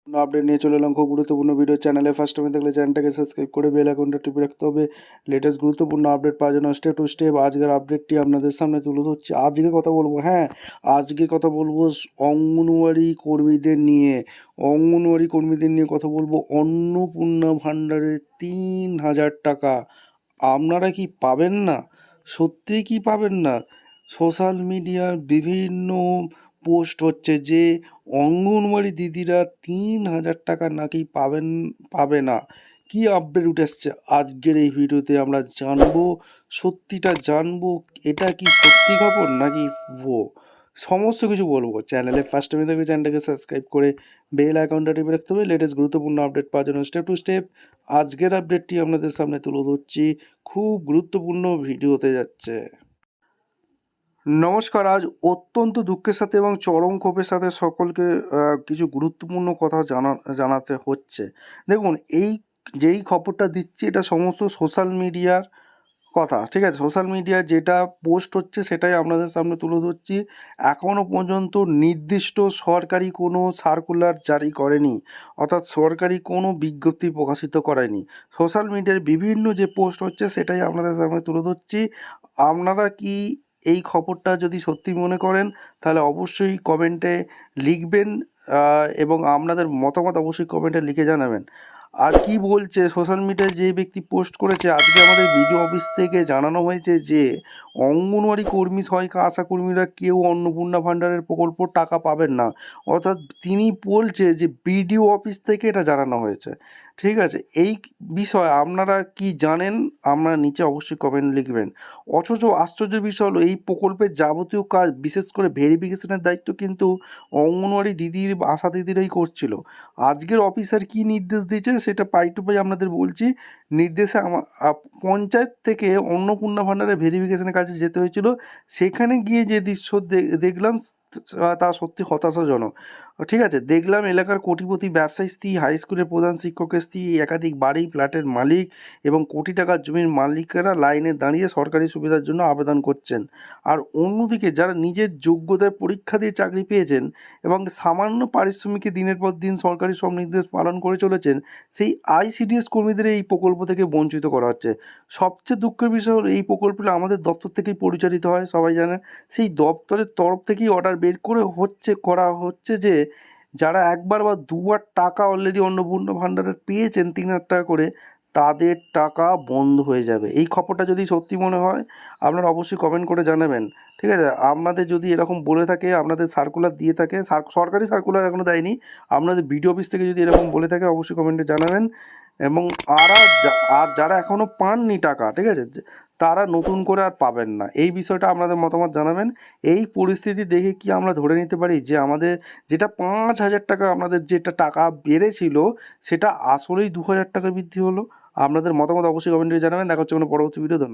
Update নিয়ে চলে এলাম খুব গুরুত্বপূর্ণ ভিডিও। চ্যানেলে ফার্স্ট টাইম দেখলে চ্যানেলটাকে সাবস্ক্রাইব করে বেল আইকনটা টিপে রাখতে হবে লেটেস্ট গুরুত্বপূর্ণ আপডেট পাওয়ার জন্য। স্টেপ টু স্টেপ আজকের আপডেটটি আপনাদের সামনে তুলে ধরছি। আজকে কথা বলবো আজকে কথা বলবো অঙ্গনওয়াড়ি কর্মীদের নিয়ে। অঙ্গনওয়াড়ি কর্মীদের নিয়ে কথা বলবো। অন্নপূর্ণা ভাণ্ডারের 3,000 টাকা আপনারা কি পাবেন না? সত্যিই কি পাবেন না? সোশ্যাল মিডিয়ার বিভিন্ন পোস্ট হচ্ছে যে অঙ্গনওয়াড়ি দিদিরা 3,000 টাকা নাকি পাবে না। কি আপডেট উঠে এসছে আজকের এই ভিডিওতে আমরা জানবো, সত্যিটা জানবো। এটা কি সত্যি খবর নাকি সমস্ত কিছু বলবো। চ্যানেলে ফার্স্ট টাইম থাকলে চ্যানেলটাকে সাবস্ক্রাইব করে বেল আইকনটা টিপে রাখতে হবে লেটেস্ট গুরুত্বপূর্ণ আপডেট পাওয়ার জন্য। স্টেপ টু স্টেপ আজকের আপডেটটি আপনাদের সামনে তুলে ধরছি, খুব গুরুত্বপূর্ণ ভিডিও হতে যাচ্ছে। নমস্কার। আজ অত্যন্ত দুঃখের সাথে এবং চরম ক্ষোভের সাথে সকলকে কিছু গুরুত্বপূর্ণ কথা জানাতে হচ্ছে। দেখুন, যেই খবরটা দিচ্ছি এটা সমস্ত সোশ্যাল মিডিয়ার কথা, ঠিক আছে? সোশ্যাল মিডিয়া যেটা পোস্ট হচ্ছে সেটাই আপনাদের সামনে তুলে ধরছি। এখনও পর্যন্ত নির্দিষ্ট সরকারি কোনো সার্কুলার জারি করেনি, অর্থাৎ সরকারি কোনো বিজ্ঞপ্তি প্রকাশিত করেনি। সোশ্যাল মিডিয়ার বিভিন্ন যে পোস্ট হচ্ছে সেটাই আপনাদের সামনে তুলে ধরছি। আপনারা কি এই খবরটা যদি সত্যি মনে করেন তাহলে অবশ্যই কমেন্টে লিখবেন এবং আপনাদের মতামত অবশ্যই কমেন্টে লিখে জানাবেন। আর কি বলছে সোশ্যাল মিডিয়ায় যে ব্যক্তি পোস্ট করেছে, আজকে আমাদের বিডিও অফিস থেকে জানানো হয়েছে যে অঙ্গনওয়াড়ি কর্মী সহায়িকা আশা কর্মীরা কেউ অন্নপূর্ণা ভাণ্ডারের প্রকল্প টাকা পাবেন না। অর্থাৎ তিনি বলছে যে বিডিও অফিস থেকে এটা জানানো হয়েছে, ঠিক আছে? এই বিষয়ে আপনারা কি জানেন? আপনারা নিচে অবশ্যই কমেন্ট লিখবেন। অথচ আশ্চর্যের বিষয় হলো এই প্রকল্পের যাবতীয় কাজ, বিশেষ করে ভেরিফিকেশনের দায়িত্ব কিন্তু অঙ্গনওয়াড়ি দিদির আশা দিদিরাই করছিল। আজকের অফিসার কি নির্দেশ দিয়েছে সেটা পাই টু পাই আপনাদের বলছি। নির্দেশে পঞ্চায়েত থেকে অন্নপূর্ণা ভাণ্ডারের ভেরিফিকেশনের কাজে যেতে হয়েছিল। সেখানে গিয়ে যে দৃশ্য দেখলাম তা সত্যি হতাশাজনক, ঠিক আছে? দেখলাম এলাকার কোটিপতি ব্যবসায়ী স্ত্রী, হাই স্কুলের প্রধান শিক্ষকের স্ত্রী, একাধিক বাড়ি ফ্ল্যাটের মালিক এবং কোটি টাকার জমির মালিকেরা লাইনে দাঁড়িয়ে সরকারি সুবিধার জন্য আবেদন করছেন। আর অন্যদিকে যারা নিজের যোগ্যতায় পরীক্ষা দিয়ে চাকরি পেয়েছেন এবং সামান্য পারিশ্রমিকে দিনের পর দিন সরকারি সব নির্দেশ পালন করে চলেছেন, সেই আইসিডিএস কর্মীদের এই প্রকল্প থেকে বঞ্চিত করা হচ্ছে। সবচেয়ে দুঃখের বিষয় হলো এই প্রকল্পটা আমাদের দপ্তর থেকেই পরিচালিত হয়, সবাই জানেন। সেই দপ্তরের তরফ থেকেই অর্ডার বের করা হচ্ছে যে যারা একবার বা দুবার টাকা অলরেডি অন্নপূর্ণা ভাণ্ডারের পেয়েছেন 3,000 টাকা করে, তাদের টাকা বন্ধ হয়ে যাবে। এই খবরটা যদি সত্যি মনে হয় আপনারা অবশ্যই কমেন্ট করে জানাবেন, ঠিক আছে? আপনাদের যদি এরকম বলে থাকে, আপনাদের সার্কুলার দিয়ে থাকে, সরকারি সার্কুলার এখনও দেয়নি, আপনাদের বিডিও অফিস থেকে যদি এরকম বলে থাকে অবশ্যই কমেন্টে জানাবেন। এবং আর যারা এখনও পাননি টাকা, ঠিক আছে, তারা নতুন করে আর পাবেন না। এই বিষয়টা আপনাদের মতামত জানাবেন। এই পরিস্থিতি দেখে কি আমরা ধরে নিতে পারি যে আমাদের যেটা 5,000 টাকা, আমাদের যেটা টাকা বেড়েছিল সেটা আসলেই 2,000 টাকা বৃদ্ধি হলো? আপনাদের মতামত অবশ্যই কমেন্টে জানাবেন। দেখা হচ্ছে কোনো পরবর্তী ভিডিও। ধন্যবাদ।